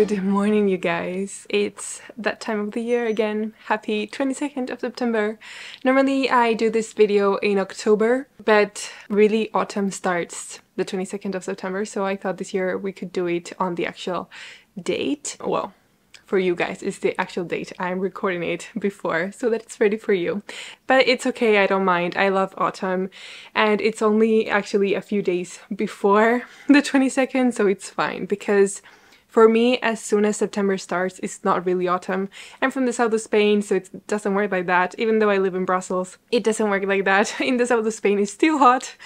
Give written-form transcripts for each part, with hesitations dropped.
Good morning, you guys. It's that time of the year again. Happy 22nd of September. Normally I do this video in October, but really autumn starts the 22nd of September, so I thought this year we could do it on the actual date. Well, for you guys, it's the actual date. I'm recording it before so that it's ready for you. But it's okay, I don't mind. I love autumn, and it's only actually a few days before the 22nd, so it's fine, because for me, as soon as September starts, it's not really autumn. I'm from the south of Spain, so it doesn't work like that. Even though I live in Brussels, it doesn't work like that. In the south of Spain, it's still hot.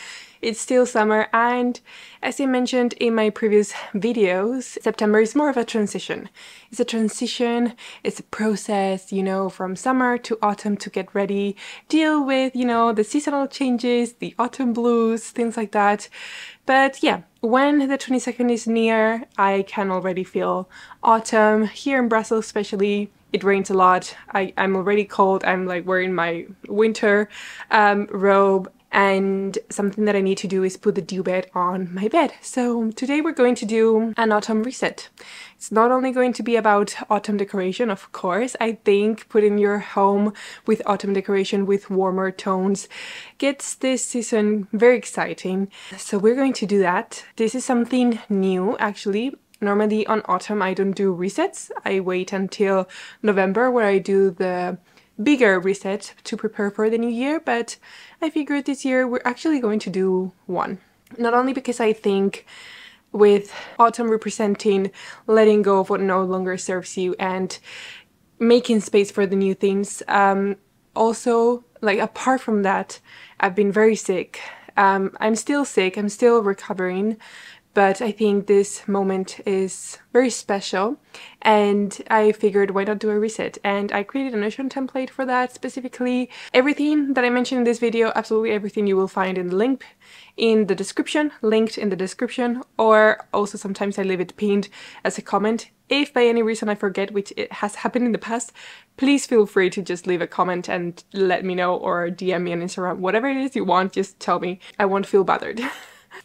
It's still summer, and as I mentioned in my previous videos, September is more of a transition. It's a transition, it's a process, you know, from summer to autumn to get ready, deal with, you know, the seasonal changes, the autumn blues, things like that. But yeah, when the 22nd is near, I can already feel autumn. Here in Brussels especially, it rains a lot. I'm already cold. I'm like wearing my winter robe. And something that I need to do is put the dew bed on my bed. So today we're going to do an autumn reset. It's not only going to be about autumn decoration, of course. I think putting your home with autumn decoration with warmer tones gets this season very exciting. So we're going to do that. This is something new, actually. Normally on autumn I don't do resets. I wait until November where I do the bigger reset to prepare for the new year, but I figured this year we're actually going to do one. Not only because I think with autumn representing letting go of what no longer serves you and making space for the new things, also, like, apart from that, I've been very sick. I'm still sick, I'm still recovering, but I think this moment is very special, and I figured why not do a reset, and I created a Notion template for that specifically. Everything that I mentioned in this video, absolutely everything, you will find in the link in the description, linked in the description, or also sometimes I leave it pinned as a comment. If by any reason I forget, which it has happened in the past, please feel free to just leave a comment and let me know, or DM me on Instagram, whatever it is you want, just tell me. I won't feel bothered.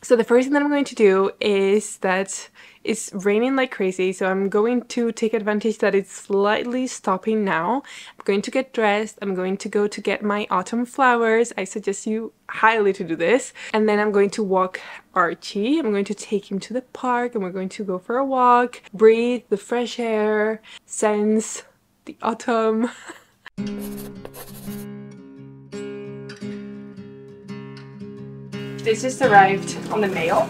So the first thing that I'm going to do is that it's raining like crazy, so I'm going to take advantage that it's slightly stopping now. I'm going to get dressed, I'm going to go to get my autumn flowers. I suggest you highly to do this. And then I'm going to walk Archie. I'm going to take him to the park and we're going to go for a walk, breathe the fresh air, sense the autumn. This just arrived on the mail.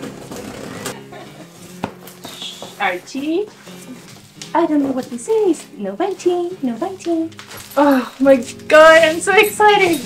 Archie. I don't know what this is. No biting, no biting. Oh my god, I'm so excited!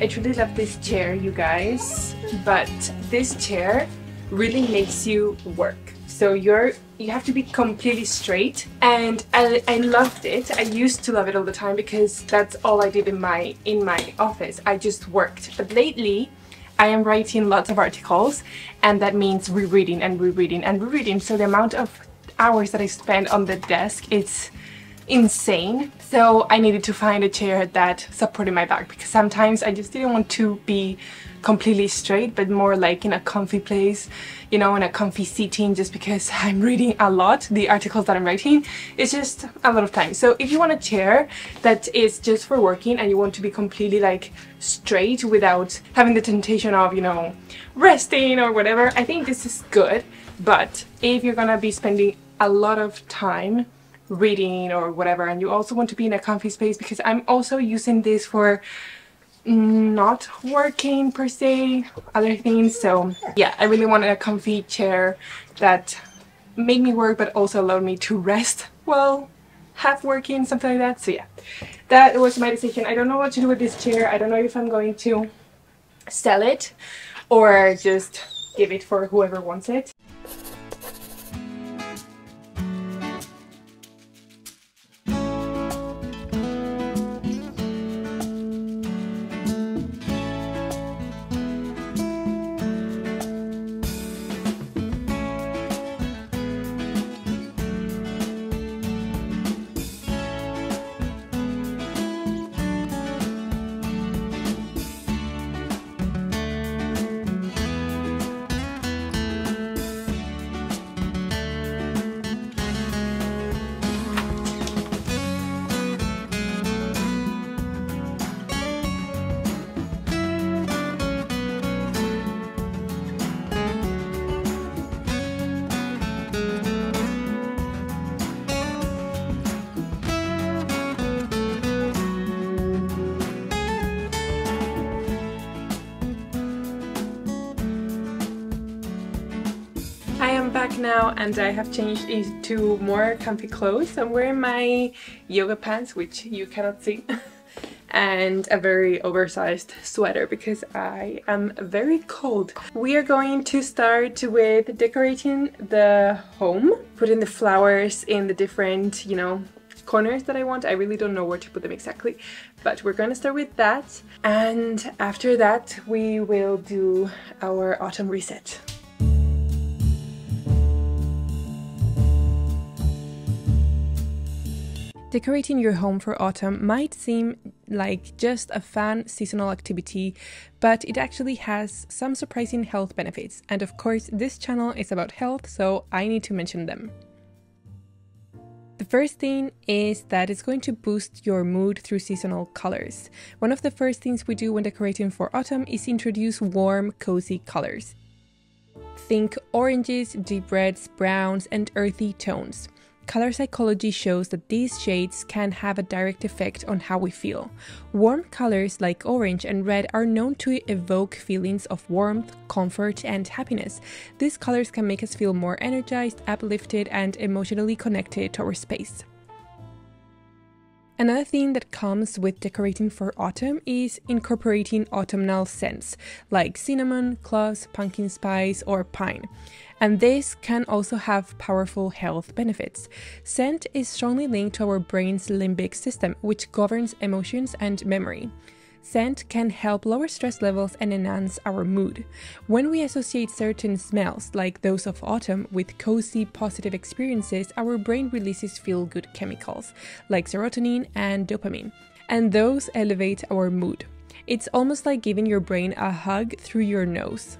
I truly love this chair, you guys, but this chair really makes you work. So you have to be completely straight, and I loved it. I used to love it all the time because that's all I did in my office. I just worked. But lately I am writing lots of articles, and that means rereading and rereading and rereading. So the amount of hours that I spend on the desk, it's insane. So I needed to find a chair that supported my back, because sometimes I just didn't want to be completely straight, but more like in a comfy place, you know, in a comfy seating, just because I'm reading a lot. The articles that I'm writing, it's just a lot of time. So if you want a chair that is just for working and you want to be completely like straight without having the temptation of, you know, resting or whatever, I think this is good. But if you're gonna be spending a lot of time reading or whatever, and you also want to be in a comfy space, because I'm also using this for not working per se, other things. So yeah, I really wanted a comfy chair that made me work but also allowed me to rest while half working, something like that. So yeah, that was my decision. I don't know what to do with this chair. I don't know if I'm going to sell it or just give it for whoever wants it. I am back now, and I have changed into more comfy clothes. I'm wearing my yoga pants, which you cannot see, and a very oversized sweater because I am very cold. We are going to start with decorating the home, putting the flowers in the different, you know, corners that I want. I really don't know where to put them exactly, but we're going to start with that, and after that we will do our autumn reset. Decorating your home for autumn might seem like just a fun seasonal activity, but it actually has some surprising health benefits. And of course, this channel is about health, so I need to mention them. The first thing is that it's going to boost your mood through seasonal colors. One of the first things we do when decorating for autumn is introduce warm, cozy colors. Think oranges, deep reds, browns, and earthy tones. Color psychology shows that these shades can have a direct effect on how we feel. Warm colors like orange and red are known to evoke feelings of warmth, comfort, and happiness. These colors can make us feel more energized, uplifted, and emotionally connected to our space. Another thing that comes with decorating for autumn is incorporating autumnal scents like cinnamon, cloves, pumpkin spice, or pine. And this can also have powerful health benefits. Scent is strongly linked to our brain's limbic system, which governs emotions and memory. Scent can help lower stress levels and enhance our mood. When we associate certain smells, like those of autumn, with cozy, positive experiences, our brain releases feel-good chemicals, like serotonin and dopamine, and those elevate our mood. It's almost like giving your brain a hug through your nose.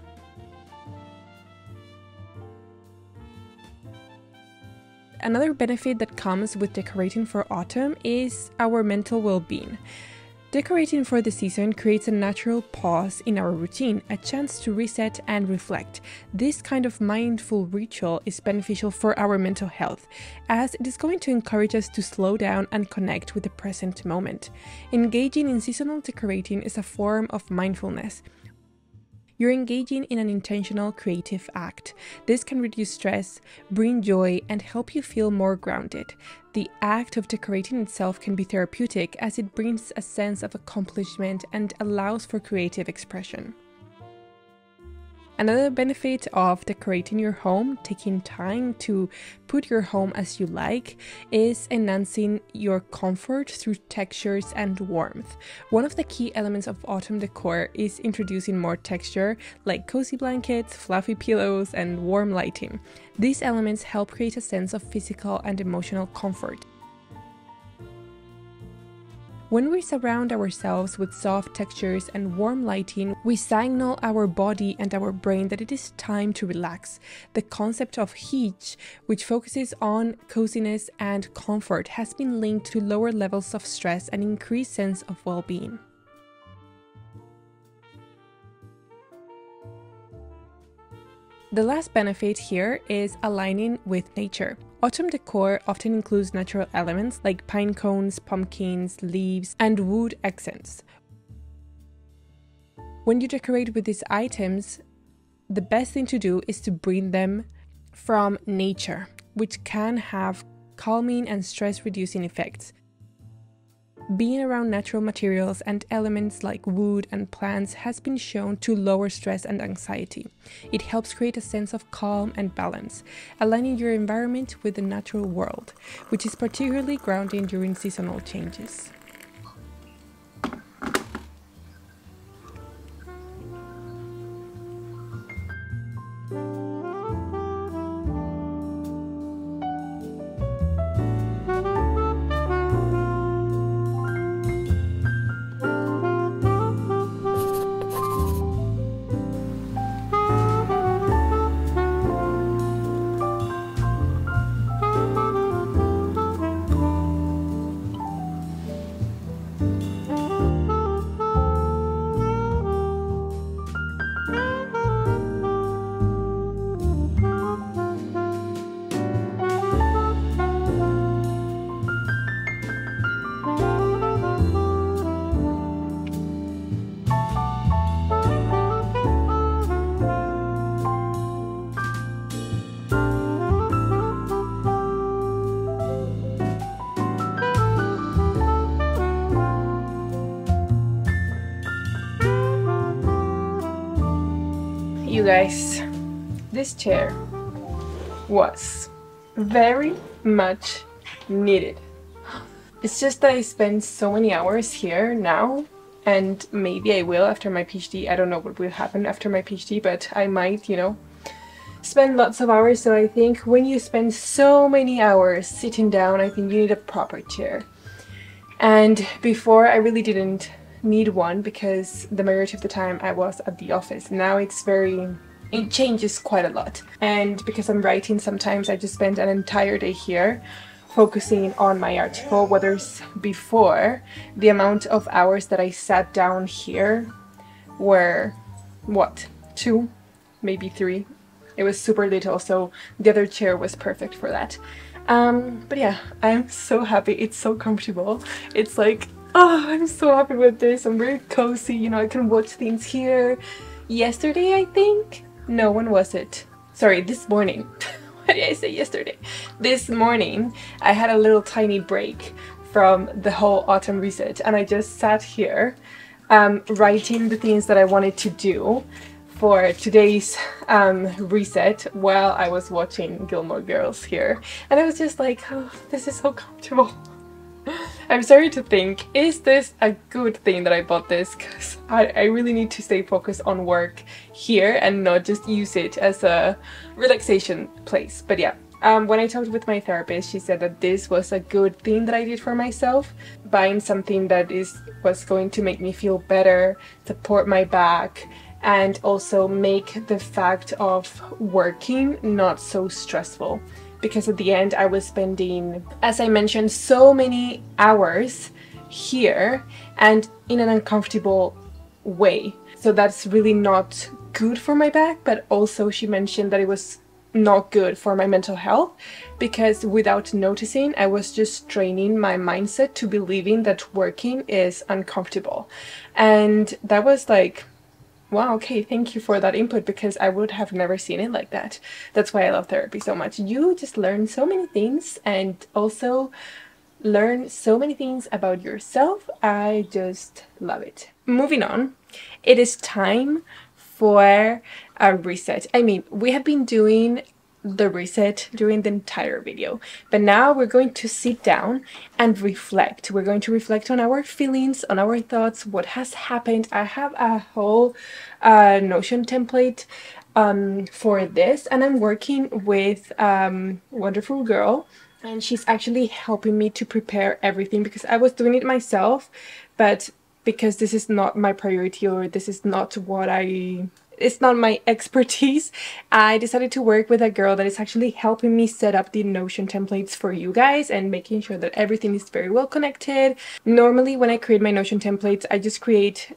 Another benefit that comes with decorating for autumn is our mental well-being. Decorating for the season creates a natural pause in our routine, a chance to reset and reflect. This kind of mindful ritual is beneficial for our mental health, as it is going to encourage us to slow down and connect with the present moment. Engaging in seasonal decorating is a form of mindfulness. You're engaging in an intentional creative act. This can reduce stress, bring joy, and help you feel more grounded. The act of decorating itself can be therapeutic as it brings a sense of accomplishment and allows for creative expression. Another benefit of decorating your home, taking time to put your home as you like, is enhancing your comfort through textures and warmth. One of the key elements of autumn decor is introducing more texture, like cozy blankets, fluffy pillows, and warm lighting. These elements help create a sense of physical and emotional comfort. When we surround ourselves with soft textures and warm lighting, we signal our body and our brain that it is time to relax. The concept of heat, which focuses on coziness and comfort, has been linked to lower levels of stress and increased sense of well-being. The last benefit here is aligning with nature. Autumn decor often includes natural elements like pine cones, pumpkins, leaves, and wood accents. When you decorate with these items, the best thing to do is to bring them from nature, which can have calming and stress-reducing effects. Being around natural materials and elements like wood and plants has been shown to lower stress and anxiety. It helps create a sense of calm and balance, aligning your environment with the natural world, which is particularly grounding during seasonal changes. You guys, this chair was very much needed. It's just that I spend so many hours here now, and maybe I will after my PhD. I don't know what will happen after my PhD, but I might, spend lots of hours. So I think when you spend so many hours sitting down, I think you need a proper chair. And before, I really didn't need one because the majority of the time I was at the office. Now it changes quite a lot, and because I'm writing, sometimes I just spend an entire day here focusing on my article, whereas before the amount of hours that I sat down here were what, 2, maybe 3. It was super little, so the other chair was perfect for that. But yeah, I'm so happy. It's so comfortable. It's like, oh, I'm so happy with this. I'm very cozy, I can watch things here. Yesterday, I think? No, when was it? Sorry, this morning. Why did I say yesterday? This morning, I had a little tiny break from the whole autumn reset, and I just sat here writing the things that I wanted to do for today's reset while I was watching Gilmore Girls here. And I was just like, oh, this is so comfortable. I'm starting to think, is this a good thing that I bought this? Because I really need to stay focused on work here and not just use it as a relaxation place. But yeah, when I talked with my therapist, she said that this was a good thing that I did for myself, buying something that was going to make me feel better, support my back, and also make the fact of working not so stressful. Because at the end I was spending, as I mentioned, so many hours here and in an uncomfortable way. So that's really not good for my back, but also she mentioned that it was not good for my mental health because without noticing I was just training my mindset to believing that working is uncomfortable. And that was like Wow, okay, thank you for that input because I would have never seen it like that. That's why I love therapy so much. You just learn so many things and also learn so many things about yourself. I just love it. Moving on, it is time for a reset. I mean, we have been doing the reset during the entire video, but now we're going to sit down and reflect. We're going to reflect on our feelings, on our thoughts, what has happened. I have a whole Notion template for this, and I'm working with wonderful girl, and she's actually helping me to prepare everything because I was doing it myself, but because this is not my priority, or this is not what it's not my expertise, I decided to work with a girl that is actually helping me set up the Notion templates for you guys and making sure that everything is very well connected. Normally when I create my Notion templates, I just create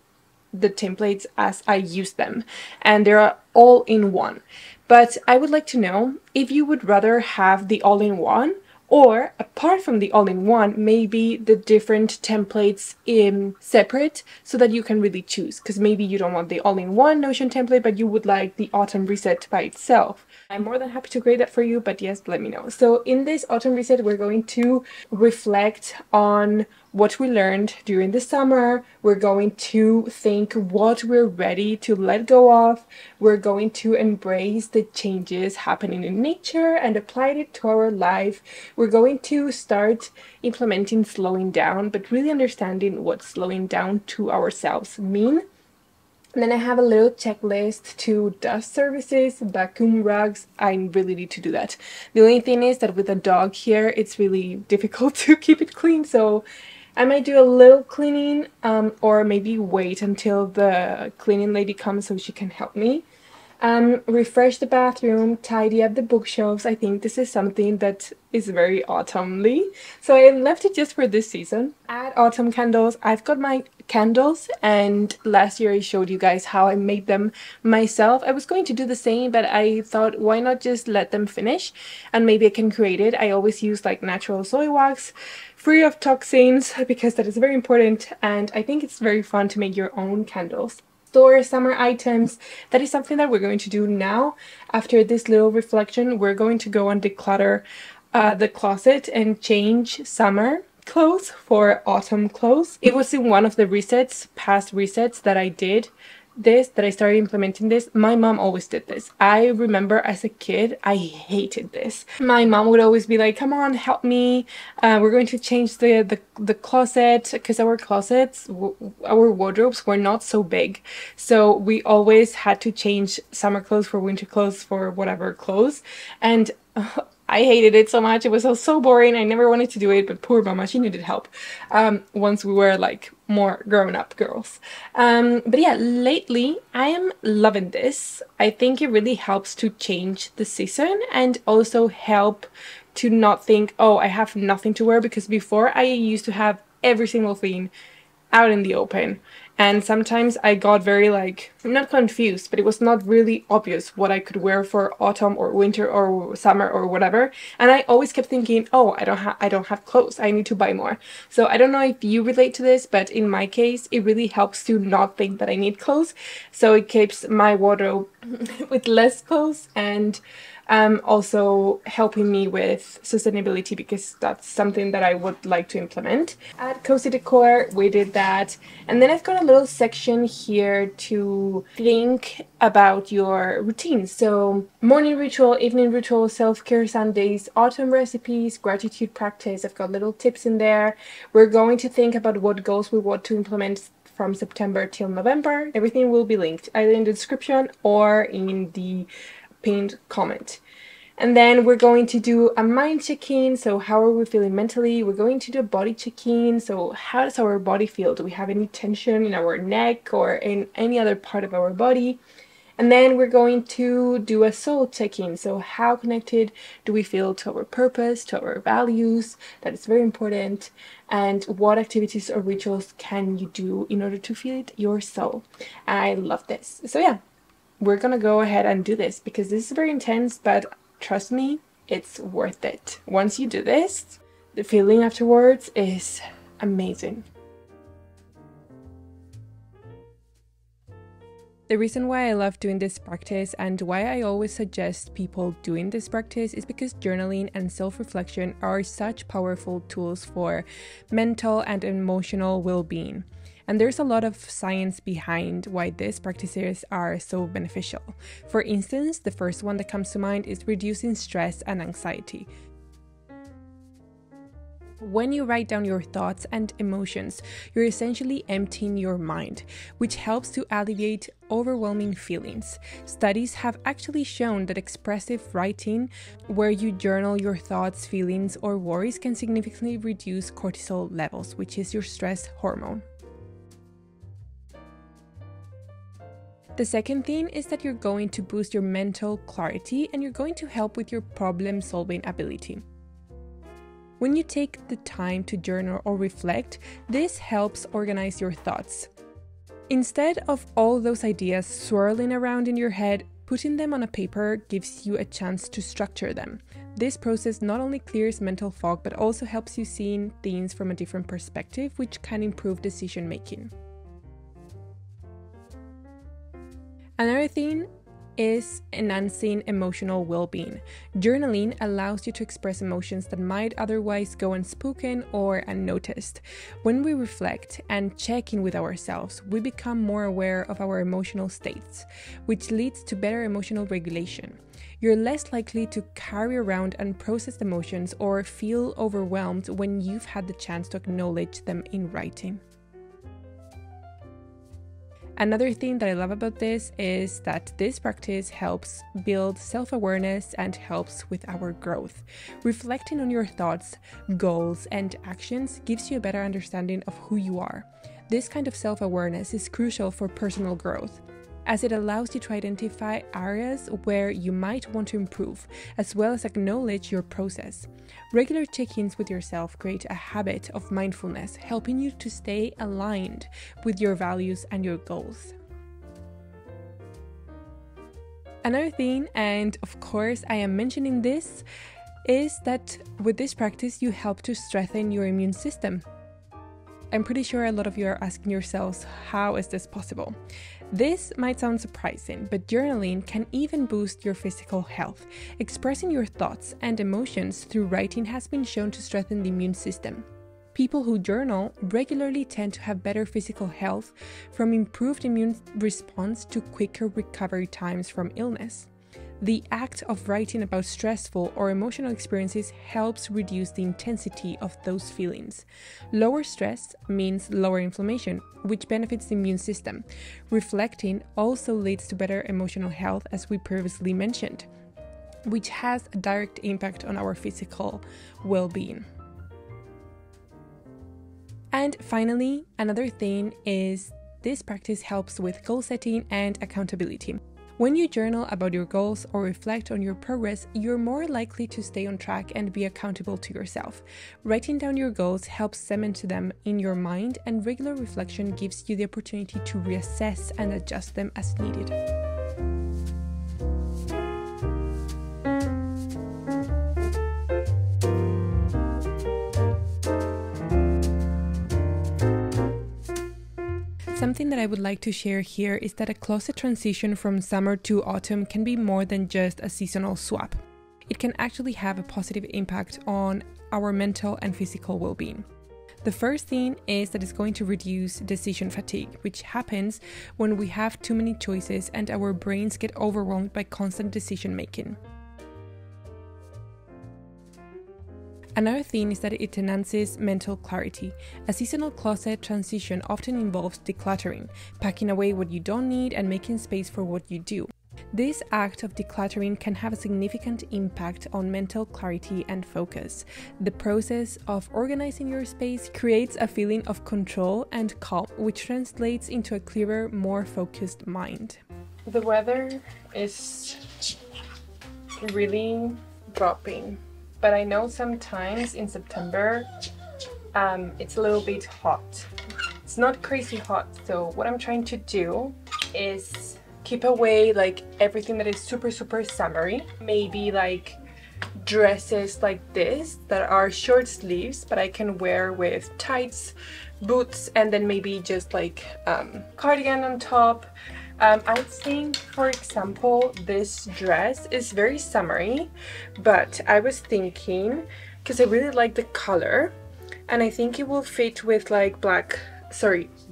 the templates as I use them, and they're all in one. But I would like to know if you would rather have the all-in-one, or apart from the all-in-one, maybe the different templates in separate so that you can really choose, because maybe you don't want the all-in-one Notion template but you would like the autumn reset by itself. I'm more than happy to create that for you, but yes, let me know. So in this autumn reset, we're going to reflect on what we learned during the summer. We're going to think what we're ready to let go of. We're going to embrace the changes happening in nature and apply it to our life. We're going to start implementing slowing down, but really understanding what slowing down to ourselves mean. And then I have a little checklist to dust services, vacuum rugs. I really need to do that. The only thing is that with a dog here, it's really difficult to keep it clean. So I might do a little cleaning, or maybe wait until the cleaning lady comes so she can help me. Refresh the bathroom, tidy up the bookshelves. I think this is something that is very autumnly, so I left it just for this season. Add autumn candles. I've got my candles, and last year I showed you guys how I made them myself. I was going to do the same, but I thought, why not just let them finish and maybe I can create it. I always use like natural soy wax, free of toxins, because that is very important, and I think it's very fun to make your own candles. Store summer items. That is something that we're going to do now. After this little reflection, we're going to go and declutter the closet and change summer clothes for autumn clothes. It was in one of the past resets that I did that I started implementing this. My mom always did this. I remember as a kid, I hated this. My mom would always be like, come on, help me. We're going to change the closet, because our wardrobes were not so big. So we always had to change summer clothes for winter clothes for whatever clothes. And I hated it so much. It was so boring. I never wanted to do it, but poor mama, she needed help once we were like more grown-up girls. But yeah, lately I am loving this. I think it really helps to change the season and also help to not think, oh, I have nothing to wear, because before I used to have every single thing out in the open, and sometimes I got very like, not confused, but it was not really obvious what I could wear for autumn or winter or summer or whatever, and I always kept thinking, oh, I don't have clothes, I need to buy more. So I don't know if you relate to this, but in my case it really helps to not think that I need clothes, so it keeps my wardrobe with less clothes, and also helping me with sustainability, because that's something that I would like to implement. At Cozy Decor, we did that. And then I've got a little section here to think about your routine. So morning ritual, evening ritual, self-care Sundays, autumn recipes, gratitude practice. I've got little tips in there. We're going to think about what goals we want to implement from September till November. Everything will be linked either in the description or in the pinned comment. And then we're going to do a mind check-in, so how are we feeling mentally? We're going to do a body check-in, so how does our body feel? Do we have any tension in our neck or in any other part of our body? And then we're going to do a soul check-in, so how connected do we feel to our purpose, to our values? That is very important. And what activities or rituals can you do in order to feed your soul? I love this. So yeah, we're gonna go ahead and do this because this is very intense, but trust me, it's worth it. Once you do this, the feeling afterwards is amazing. The reason why I love doing this practice and why I always suggest people doing this practice is because journaling and self-reflection are such powerful tools for mental and emotional well-being. And there's a lot of science behind why these practices are so beneficial. For instance, the first one that comes to mind is reducing stress and anxiety. When you write down your thoughts and emotions, you're essentially emptying your mind, which helps to alleviate overwhelming feelings. Studies have actually shown that expressive writing, where you journal your thoughts, feelings, or worries, can significantly reduce cortisol levels, which is your stress hormone. The second thing is that you're going to boost your mental clarity and you're going to help with your problem-solving ability. When you take the time to journal or reflect, this helps organize your thoughts. Instead of all those ideas swirling around in your head, putting them on a paper gives you a chance to structure them. This process not only clears mental fog, but also helps you see things from a different perspective, which can improve decision making. Another thing is enhancing emotional well-being. Journaling allows you to express emotions that might otherwise go unspoken or unnoticed. When we reflect and check in with ourselves, we become more aware of our emotional states, which leads to better emotional regulation. You're less likely to carry around unprocessed emotions or feel overwhelmed when you've had the chance to acknowledge them in writing. Another thing that I love about this is that this practice helps build self-awareness and helps with our growth. Reflecting on your thoughts, goals, and actions gives you a better understanding of who you are. This kind of self-awareness is crucial for personal growth, as it allows you to identify areas where you might want to improve, as well as acknowledge your process. Regular check-ins with yourself create a habit of mindfulness, helping you to stay aligned with your values and your goals. Another thing, and of course I am mentioning this, is that with this practice you help to strengthen your immune system. I'm pretty sure a lot of you are asking yourselves, how is this possible? This might sound surprising, but journaling can even boost your physical health. Expressing your thoughts and emotions through writing has been shown to strengthen the immune system. People who journal regularly tend to have better physical health, from improved immune response to quicker recovery times from illness. The act of writing about stressful or emotional experiences helps reduce the intensity of those feelings. Lower stress means lower inflammation, which benefits the immune system. Reflecting also leads to better emotional health, as we previously mentioned, which has a direct impact on our physical well-being. And finally, another thing is this practice helps with goal setting and accountability. When you journal about your goals or reflect on your progress, you're more likely to stay on track and be accountable to yourself. Writing down your goals helps cement them in your mind, and regular reflection gives you the opportunity to reassess and adjust them as needed. Something that I would like to share here is that a closet transition from summer to autumn can be more than just a seasonal swap. It can actually have a positive impact on our mental and physical well-being. The first thing is that it's going to reduce decision fatigue, which happens when we have too many choices and our brains get overwhelmed by constant decision making. Another thing is that it enhances mental clarity. A seasonal closet transition often involves decluttering, packing away what you don't need and making space for what you do. This act of decluttering can have a significant impact on mental clarity and focus. The process of organizing your space creates a feeling of control and calm, which translates into a clearer, more focused mind. The weather is really dropping. But I know sometimes in September it's a little bit hot. It's not crazy hot, so what I'm trying to do is keep away like everything that is super summery. Maybe like dresses like this that are short sleeves but I can wear with tights, boots, and then maybe just like cardigan on top. I think, for example, this dress is very summery, but I was thinking, because I really like the color, and I think it will fit with like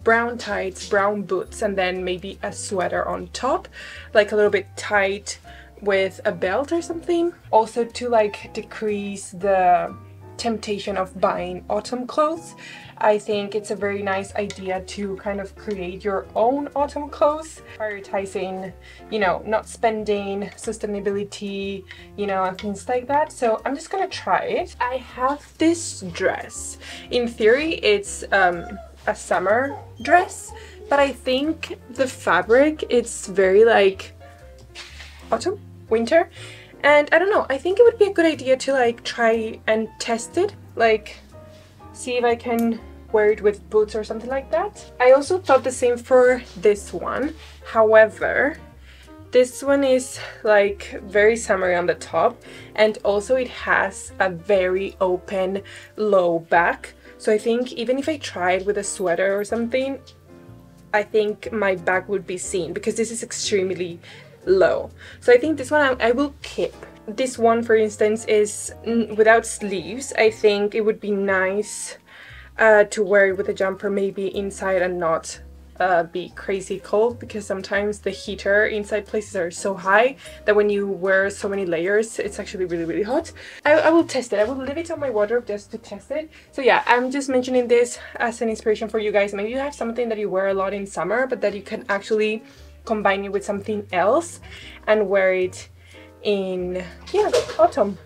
brown tights, brown boots, and then maybe a sweater on top, like a little bit tight with a belt or something. Also to like decrease the temptation of buying autumn clothes, I think it's a very nice idea to kind of create your own autumn clothes, prioritizing, you know, not spending, sustainability, you know, and things like that. So I'm just gonna try it. I have this dress. In theory, it's a summer dress, but I think the fabric, it's very like autumn, winter. And I don't know, I think it would be a good idea to like try and test it, like see if I can wear it with boots or something like that. I also thought the same for this one. However, this one is like very summery on the top, and also it has a very open low back. So I think even if I tried with a sweater or something, I think my back would be seen because this is extremely low. So I think this one I will keep. This one, for instance, is without sleeves. I think it would be nice to wear it with a jumper maybe inside and not be crazy cold, because sometimes the heater inside places are so high that when you wear so many layers it's actually really hot. I will test it. I will leave it on my wardrobe just to test it. So yeah, I'm just mentioning this as an inspiration for you guys. Maybe you have something that you wear a lot in summer but that you can actually combine it with something else and wear it in, yeah, autumn.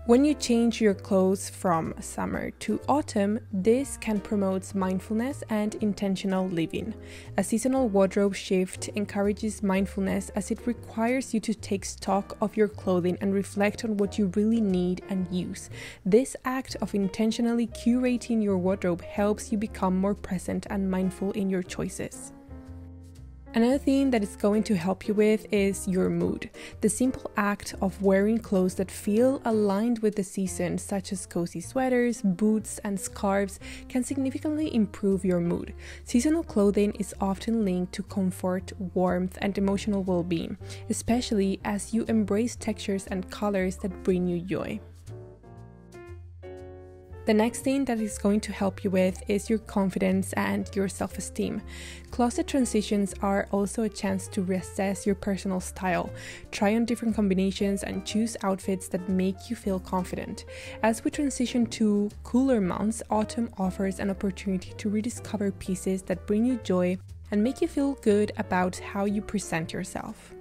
When you change your clothes from summer to autumn, this can promote mindfulness and intentional living. A seasonal wardrobe shift encourages mindfulness as it requires you to take stock of your clothing and reflect on what you really need and use. This act of intentionally curating your wardrobe helps you become more present and mindful in your choices. Another thing that is going to help you with is your mood. The simple act of wearing clothes that feel aligned with the season, such as cozy sweaters, boots, and scarves, can significantly improve your mood. Seasonal clothing is often linked to comfort, warmth, and emotional well-being, especially as you embrace textures and colors that bring you joy. The next thing that is going to help you with is your confidence and your self-esteem. Closet transitions are also a chance to reassess your personal style. Try on different combinations and choose outfits that make you feel confident. As we transition to cooler months, autumn offers an opportunity to rediscover pieces that bring you joy and make you feel good about how you present yourself.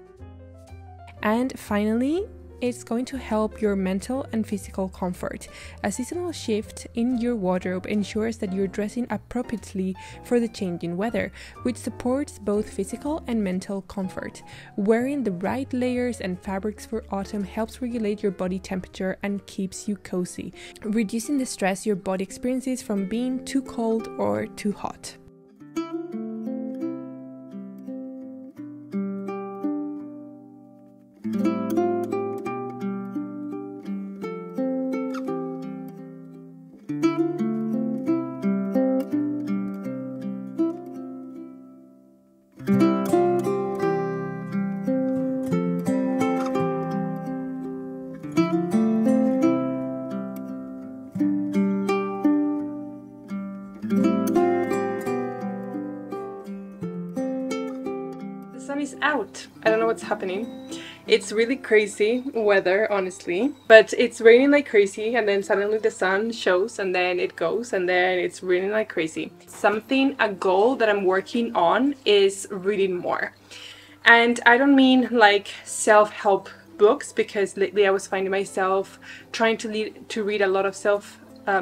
And finally, it's going to help your mental and physical comfort. A seasonal shift in your wardrobe ensures that you're dressing appropriately for the changing weather, which supports both physical and mental comfort. Wearing the right layers and fabrics for autumn helps regulate your body temperature and keeps you cozy, reducing the stress your body experiences from being too cold or too hot. Is out. I don't know what's happening. It's really crazy weather, honestly, but it's raining like crazy, and then suddenly the sun shows and then it goes, and then it's raining like crazy. A goal that I'm working on is reading more. And I don't mean like self-help books, because lately I was finding myself trying to read a lot of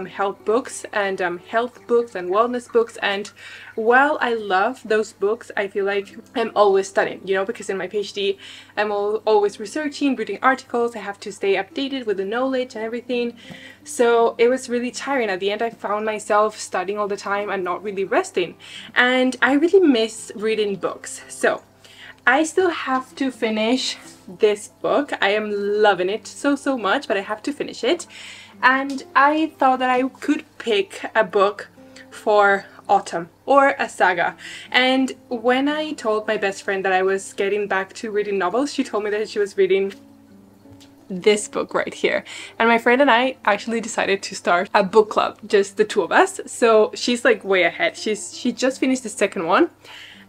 help books and health books and wellness books, and while I love those books, I feel like I'm always studying, you know, because in my PhD I'm always researching, reading articles, I have to stay updated with the knowledge and everything. So it was really tiring. At the end I found myself studying all the time and not really resting, and I really miss reading books. So I still have to finish this book. I am loving it so much, but I have to finish it. And I thought that I could pick a book for autumn or a saga. And when I told my best friend that I was getting back to reading novels, she told me that she was reading this book right here, and my friend and I actually decided to start a book club, just the two of us. So she's like way ahead. She just finished the second one,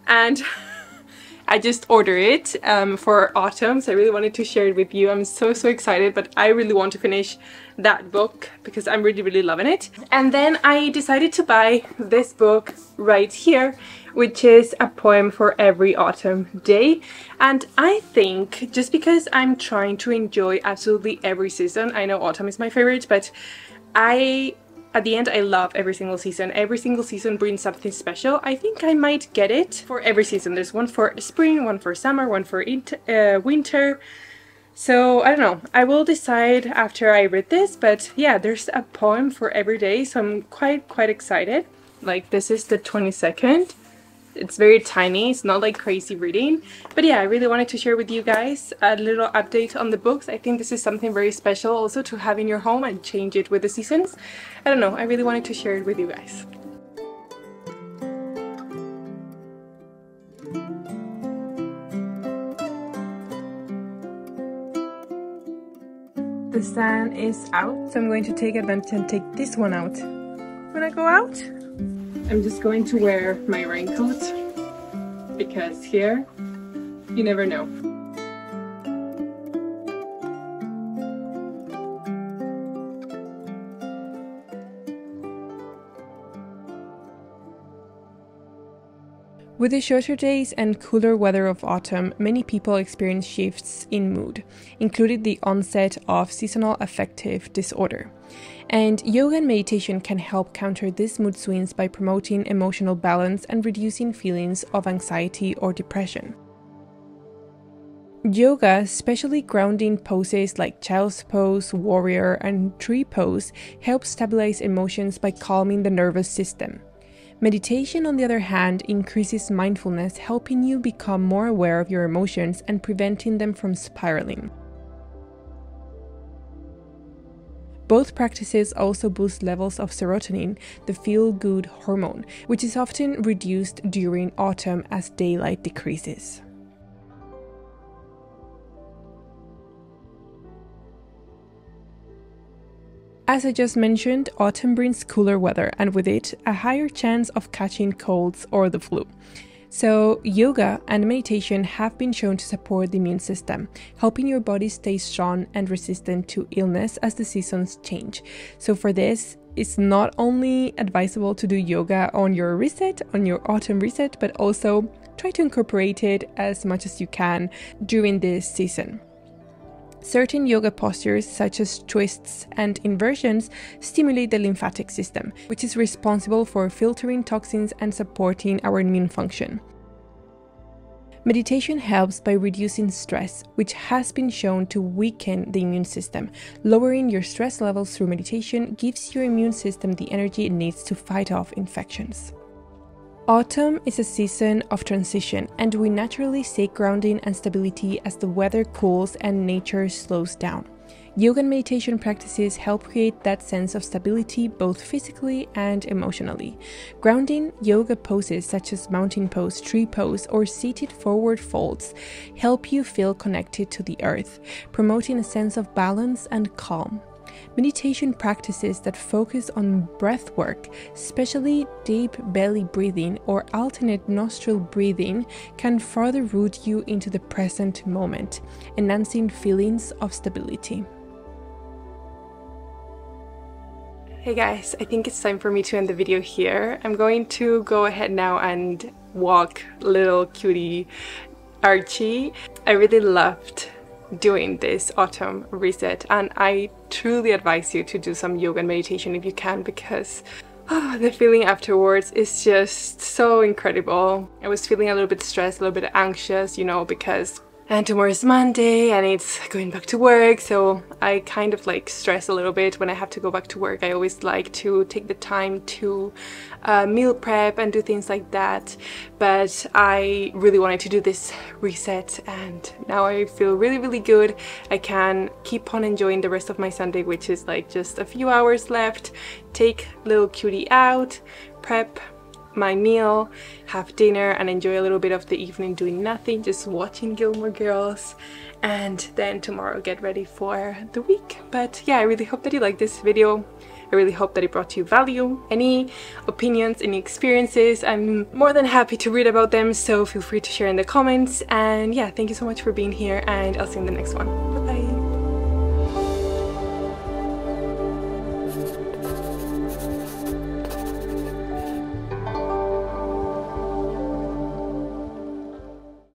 and I just ordered it for autumn, so I really wanted to share it with you. I'm so excited, but I really want to finish that book because I'm really loving it. And then I decided to buy this book right here, which is a poem for every autumn day. And I think just because I'm trying to enjoy absolutely every season, I know autumn is my favorite, but at the end, I love every single season. Every single season brings something special. I think I might get it for every season. There's one for spring, one for summer, one for winter. So I don't know. I will decide after I read this, but yeah, there's a poem for every day, so I'm quite excited. Like, this is the 22nd. It's very tiny, it's not like crazy reading, but yeah, I really wanted to share with you guys a little update on the books. I think this is something very special also to have in your home and change it with the seasons. I don't know, I really wanted to share it with you guys. The sun is out, so I'm going to take advantage and take this one out. When I go out, I'm just going to wear my raincoat because here, you never know. With the shorter days and cooler weather of autumn, many people experience shifts in mood, including the onset of seasonal affective disorder. And yoga and meditation can help counter these mood swings by promoting emotional balance and reducing feelings of anxiety or depression. Yoga, especially grounding poses like child's pose, warrior, and tree pose, help stabilize emotions by calming the nervous system. Meditation, on the other hand, increases mindfulness, helping you become more aware of your emotions and preventing them from spiraling. Both practices also boost levels of serotonin, the feel-good hormone, which is often reduced during autumn as daylight decreases. As I just mentioned, autumn brings cooler weather and with it, a higher chance of catching colds or the flu. So, yoga and meditation have been shown to support the immune system, helping your body stay strong and resistant to illness as the seasons change. So for this, it's not only advisable to do yoga on your reset, on your autumn reset, but also try to incorporate it as much as you can during this season. Certain yoga postures, such as twists and inversions, stimulate the lymphatic system, which is responsible for filtering toxins and supporting our immune function. Meditation helps by reducing stress, which has been shown to weaken the immune system. Lowering your stress levels through meditation gives your immune system the energy it needs to fight off infections. Autumn is a season of transition, and we naturally seek grounding and stability as the weather cools and nature slows down. Yoga and meditation practices help create that sense of stability both physically and emotionally. Grounding yoga poses such as mountain pose, tree pose, or seated forward folds help you feel connected to the earth, promoting a sense of balance and calm. Meditation practices that focus on breath work, especially deep belly breathing or alternate nostril breathing, can further root you into the present moment, enhancing feelings of stability. Hey guys, I think it's time for me to end the video here. I'm going to go ahead now and walk little cutie Archie. I really loved doing this autumn reset, and I truly advise you to do some yoga and meditation if you can, because the feeling afterwards is just so incredible. I was feeling a little bit stressed, a little bit anxious, you know, because tomorrow is Monday and it's going back to work, so I kind of like stress a little bit when I have to go back to work. I always like to take the time to meal prep and do things like that, but I really wanted to do this reset, and now I feel really good. I can keep on enjoying the rest of my Sunday, which is like just a few hours left, take little cutie out, prep, my meal, have dinner, and enjoy a little bit of the evening doing nothing, just watching Gilmore Girls, and then tomorrow get ready for the week. But yeah, I really hope that you like this video. I really hope that it brought you value. Any opinions, any experiences, I'm more than happy to read about them, so feel free to share in the comments. And yeah, thank you so much for being here, and I'll see you in the next one. Bye bye.